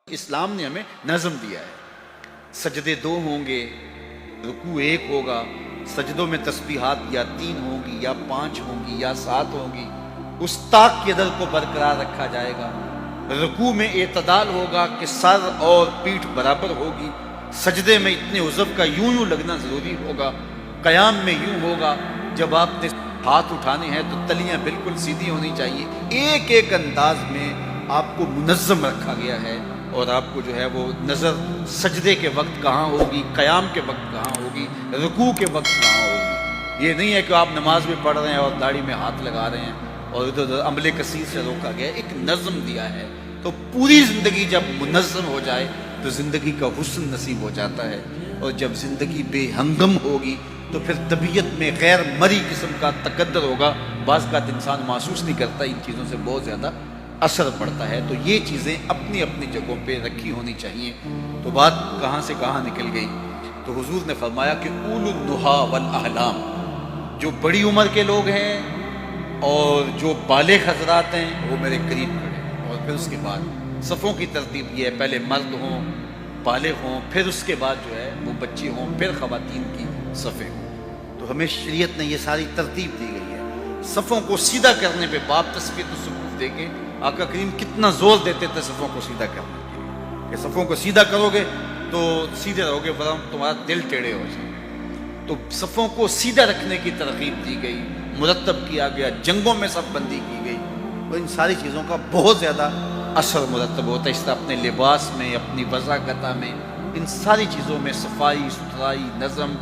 اسلام نے ہمیں نظم دیا ہے، سجدے 2 ہوں گے، رکوع 1 ہوگا، سجدوں میں تسبیحات یا 3 ہوں گی یا 5 ہوں گی یا 7 ہوں گی، استاق کے عدل کو برقرار رکھا جائے گا، رکوع میں اعتدال ہوگا کہ سر اور پیٹھ برابر ہوگی، سجدے میں اتنے عضو کا یوں لگنا ضروری ہوگا، قیام میں یوں ہوگا، جب آپ نے ہاتھ اٹھانے ہیں تو تلیاں بالکل سیدھی ہونی چاہیے، ایک ایک انداز میں آپ کو منظم رکھا گیا ہے، اور آپ کو جو ہے وہ نظر سجدے کے وقت کہاں ہوگی، قیام کے وقت کہاں ہوگی، رکوع کے وقت کہاں ہوگی۔ یہ نہیں ہے کہ آپ نماز میں پڑھ رہے ہیں اور داڑھی میں ہاتھ لگا رہے ہیں اور ادھر ادھر عمل کثیر سے روکا گیا، ایک نظم دیا ہے۔ تو پوری زندگی جب منظم ہو جائے تو زندگی کا حسن نصیب ہو جاتا ہے، اور جب زندگی بے ہنگم ہوگی تو پھر طبیعت میں غیر مری قسم کا تقدر ہوگا، بعض کا انسان محسوس نہیں کرتا، ان چیزوں سے بہت زیادہ اثر پڑتا ہے۔ تو یہ چیزیں اپنی اپنی جگہوں پہ رکھی ہونی چاہیے۔ تو بات کہاں سے کہاں نکل گئی، تو حضور نے فرمایا کہ اولو النہا والاحلام، جو بڑی عمر کے لوگ ہیں اور جو بالغ حضرات ہیں وہ میرے قریب کھڑے، اور پھر اس کے بعد صفوں کی ترتیب یہ ہے، پہلے مرد ہوں، بالغ ہوں، پھر اس کے بعد جو ہے وہ بچے ہوں، پھر خواتین کی صفیں ہوں۔ تو ہمیں شریعت نے یہ ساری ترتیب دی گئی ہے۔ صفوں کو سیدھا کرنے پہ باب تثبیت الصفوف دے کے آقا کریم کتنا زور دیتے تھے صفوں کو سیدھا کرنے کے لیے، کہ صفوں کو سیدھا کرو گے تو سیدھے رہو گے، ورنہ تمہارا دل ٹیڑھے ہو جائے۔ تو صفوں کو سیدھا رکھنے کی ترغیب دی گئی، مرتب کیا گیا، جنگوں میں صف بندی کی گئی، اور ان ساری چیزوں کا بہت زیادہ اثر مرتب ہوتا ہے۔ اس طرح اپنے لباس میں، اپنی وضاقتہ میں، ان ساری چیزوں میں صفائی ستھرائی، نظم۔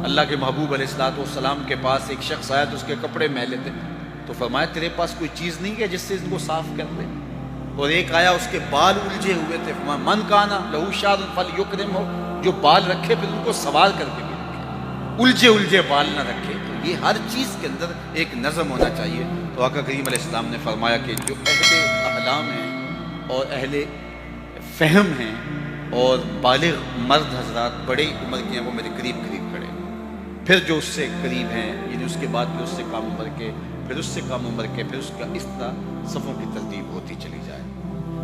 اللہ کے محبوب علیہ الصلوۃ والسلام کے پاس ایک شخص آیا تو اس کے کپڑے میلے تھے، تو فرمایا تیرے پاس کوئی چیز نہیں ہے جس سے ان کو صاف کر دے؟ اور ایک آیا اس کے بال الجھے ہوئے تھے، فرمایا من کانا لہو شعر فلیکرمہ، جو بال رکھے پھر ان کو سوار کر کے بھی رکھے، الجھے الجھے بال نہ رکھے۔ تو یہ ہر چیز کے اندر ایک نظم ہونا چاہیے۔ تو آقا کریم علیہ السلام نے فرمایا کہ جو اہل احلام ہیں اور اہل فہم ہیں اور بالغ مرد حضرات بڑے عمر کے ہیں وہ میرے قریب قریب کھڑے، پھر جو اس سے قریب ہیں یعنی اس کے بعد پھر اس سے کم عمر کے، پھر اس سے کم عمر کے، پھر اس کا اس طرح صفوں کی ترتیب ہوتی چلی جائے۔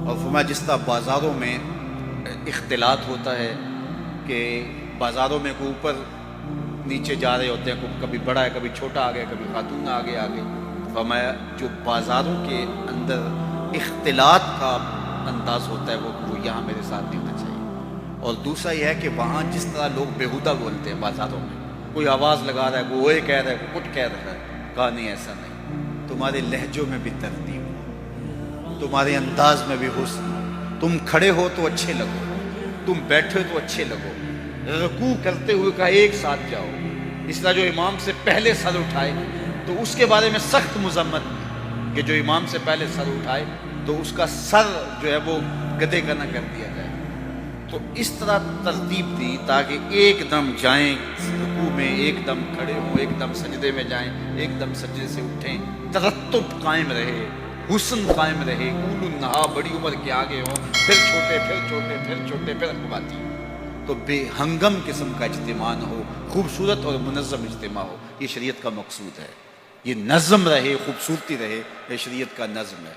اور فرمایا جس طرح بازاروں میں اختلاط ہوتا ہے کہ بازاروں میں کوئی اوپر نیچے جا رہے ہوتے ہیں، کبھی بڑا ہے کبھی چھوٹا آ گیا، کبھی خاتون آگے آگے، فرمایا جو بازاروں کے اندر اختلاط کا انداز ہوتا ہے وہ یہاں میرے ساتھ نہیں ہونا چاہیے۔ اور دوسرا یہ ہے کہ وہاں جس طرح لوگ بیہودہ بولتے ہیں بازاروں میں، کوئی آواز لگا رہا ہے، کوئی اوئے کہہ رہا ہے، کوئی کچھ کہہ رہا ہے، کہا نہیں ایسا نہیں، تمہارے لہجوں میں بھی ترتیب ہو، تمہارے انداز میں بھی حسن، تم کھڑے ہو تو اچھے لگو، تم بیٹھے تو اچھے لگو، رکوع کرتے ہوئے کہا ایک ساتھ جاؤ، اس طرح جو امام سے پہلے سر اٹھائے تو اس کے بارے میں سخت مذمت کہ جو امام سے پہلے سر اٹھائے تو اس کا سر جو ہے وہ گدے کا نہ کر دیا جائے۔ تو اس طرح ترتیب دی تاکہ ایک دم جائیں رکوع میں، ایک دم کھڑے ہوں، ایک دم سجدے میں جائیں، ایک دم سجدے سے اٹھیں، ترتب قائم رہے، حسن قائم رہے، اولو النہا بڑی عمر کے آگے ہوں، پھر چھوٹے پھر چھوٹے پھر چھوٹے پھر خواتین، تو بے ہنگم قسم کا اجتماع نہ ہو، خوبصورت اور منظم اجتماع ہو۔ یہ شریعت کا مقصود ہے، یہ نظم رہے، خوبصورتی رہے، یہ شریعت کا نظم ہے۔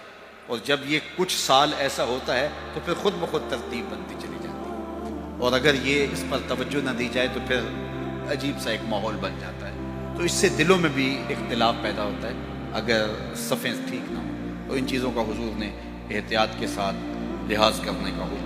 اور جب یہ کچھ سال ایسا ہوتا ہے تو پھر خود بخود ترتیب بنتی چلی جاتی ہے، اور اگر یہ اس پر توجہ نہ دی جائے تو پھر عجیب سا ایک ماحول بن جاتا ہے۔ تو اس سے دلوں میں بھی اختلاف پیدا ہوتا ہے اگر صفیں ٹھیک نہ ہوں۔ تو ان چیزوں کا حضور نے احتیاط کے ساتھ لحاظ کرنے کا حکم